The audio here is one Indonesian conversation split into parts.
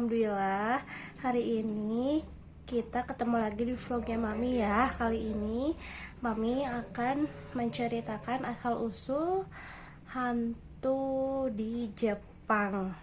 Alhamdulillah, hari ini kita ketemu lagi di vlognya Mami ya. Kali ini Mami akan menceritakan asal-usul hantu di Jepang.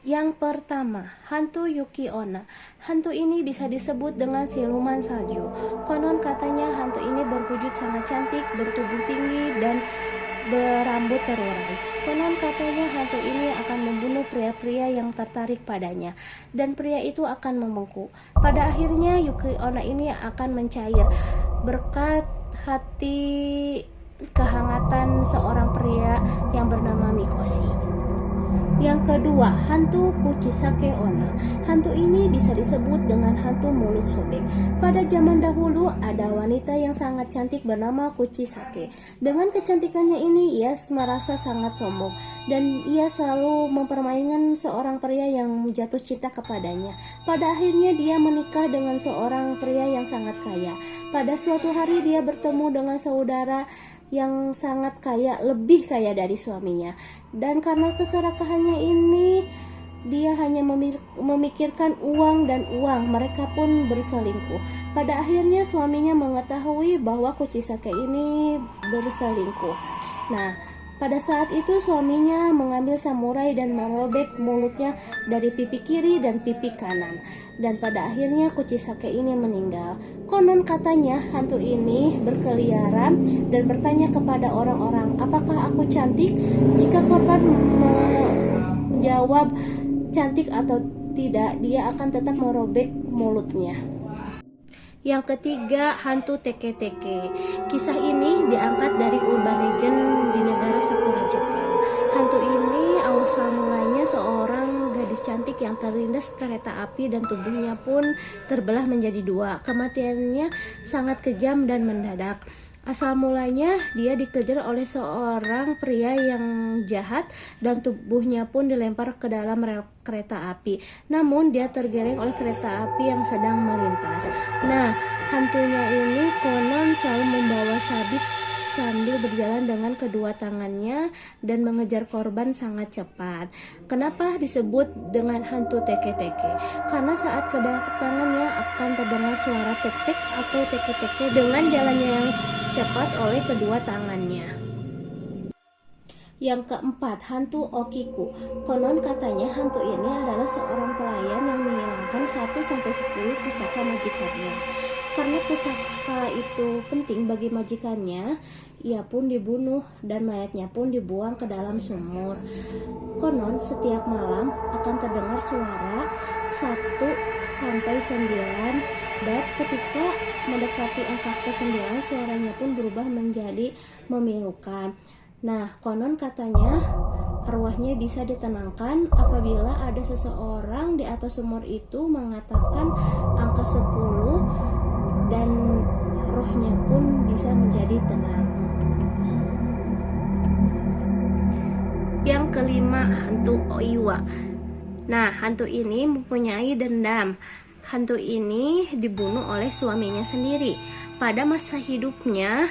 Yang pertama, hantu Yuki Onna. Hantu ini bisa disebut dengan siluman salju. Konon katanya hantu ini berwujud sangat cantik, bertubuh tinggi, dan berambut terurai. Konon katanya hantu ini akan membunuh pria-pria yang tertarik padanya, dan pria itu akan membengkak. Pada akhirnya Yuki Onna ini akan mencair berkat hati kehangatan seorang pria yang bernama Mikoshi. Yang kedua, hantu Kuchisake Onna. Hantu ini bisa disebut dengan hantu mulut sobek. Pada zaman dahulu ada wanita yang sangat cantik bernama Kuchisake. Dengan kecantikannya ini ia merasa sangat sombong dan ia selalu mempermainkan seorang pria yang jatuh cinta kepadanya. Pada akhirnya dia menikah dengan seorang pria yang sangat kaya. Pada suatu hari dia bertemu dengan saudara yang sangat kaya, lebih kaya dari suaminya, dan karena keserakahannya ini dia hanya memikirkan uang dan uang. Mereka pun berselingkuh. Pada akhirnya suaminya mengetahui bahwa Kuchisake ini berselingkuh. Nah, pada saat itu suaminya mengambil samurai dan merobek mulutnya dari pipi kiri dan pipi kanan. Dan pada akhirnya Kuchisake ini meninggal. Konon katanya hantu ini berkeliaran dan bertanya kepada orang-orang, apakah aku cantik? Jika korban menjawab cantik atau tidak, dia akan tetap merobek mulutnya. Yang ketiga, hantu Teke-Teke. Kisah ini diangkat dari urban legend di negara Sakura, Jepang. Hantu ini awal mulanya seorang gadis cantik yang terlindas kereta api dan tubuhnya pun terbelah menjadi dua. Kematiannya sangat kejam dan mendadak. Asal mulanya dia dikejar oleh seorang pria yang jahat dan tubuhnya pun dilempar ke dalam rel kereta api. Namun dia tergeleng oleh kereta api yang sedang melintas. Nah, hantunya ini konon selalu membawa sabit sambil berjalan dengan kedua tangannya dan mengejar korban sangat cepat. Kenapa disebut dengan hantu Teke-Teke? Karena saat kedatangannya akan terdengar suara tek-tek atau teke-teke dengan jalannya yang cepat oleh kedua tangannya. Yang keempat, hantu Okiku. Konon katanya hantu ini adalah seorang pelayan yang menghilangkan 1-10 pusaka majikannya. Karena pusaka itu penting bagi majikannya, ia pun dibunuh dan mayatnya pun dibuang ke dalam sumur. Konon setiap malam akan terdengar suara 1-9 dan ketika mendekati angka ke-9 suaranya pun berubah menjadi memilukan. Nah, konon katanya arwahnya bisa ditenangkan apabila ada seseorang di atas sumur itu mengatakan angka 10 dan rohnya pun bisa menjadi tenang. Yang kelima, hantu Oiwa. Nah, hantu ini mempunyai dendam. Hantu ini dibunuh oleh suaminya sendiri. Pada masa hidupnya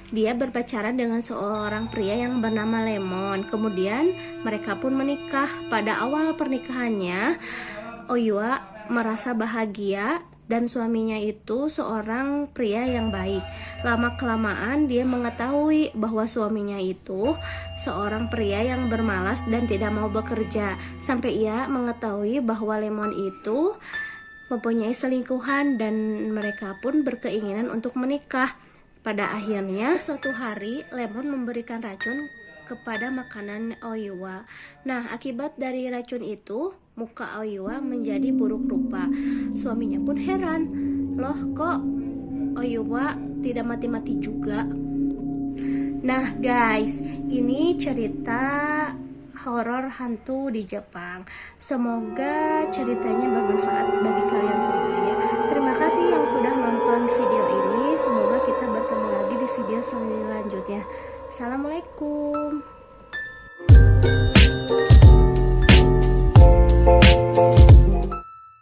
dia berpacaran dengan seorang pria yang bernama Lemon. Kemudian mereka pun menikah. Pada awal pernikahannya, Oiwa merasa bahagia dan suaminya itu seorang pria yang baik. Lama-kelamaan dia mengetahui bahwa suaminya itu seorang pria yang bermalas dan tidak mau bekerja. Sampai ia mengetahui bahwa Lemon itu mempunyai selingkuhan dan mereka pun berkeinginan untuk menikah. Pada akhirnya suatu hari Lemon memberikan racun kepada makanan Oiwa. Nah, akibat dari racun itu muka Oiwa menjadi buruk rupa. Suaminya pun heran, loh kok Oiwa tidak mati-mati juga. Nah guys, ini cerita horor hantu di Jepang. Semoga ceritanya bermanfaat bagi kalian semua ya. Terima kasih yang sudah nonton video ini. Semoga kita bertemu lagi di video selanjutnya. Assalamualaikum.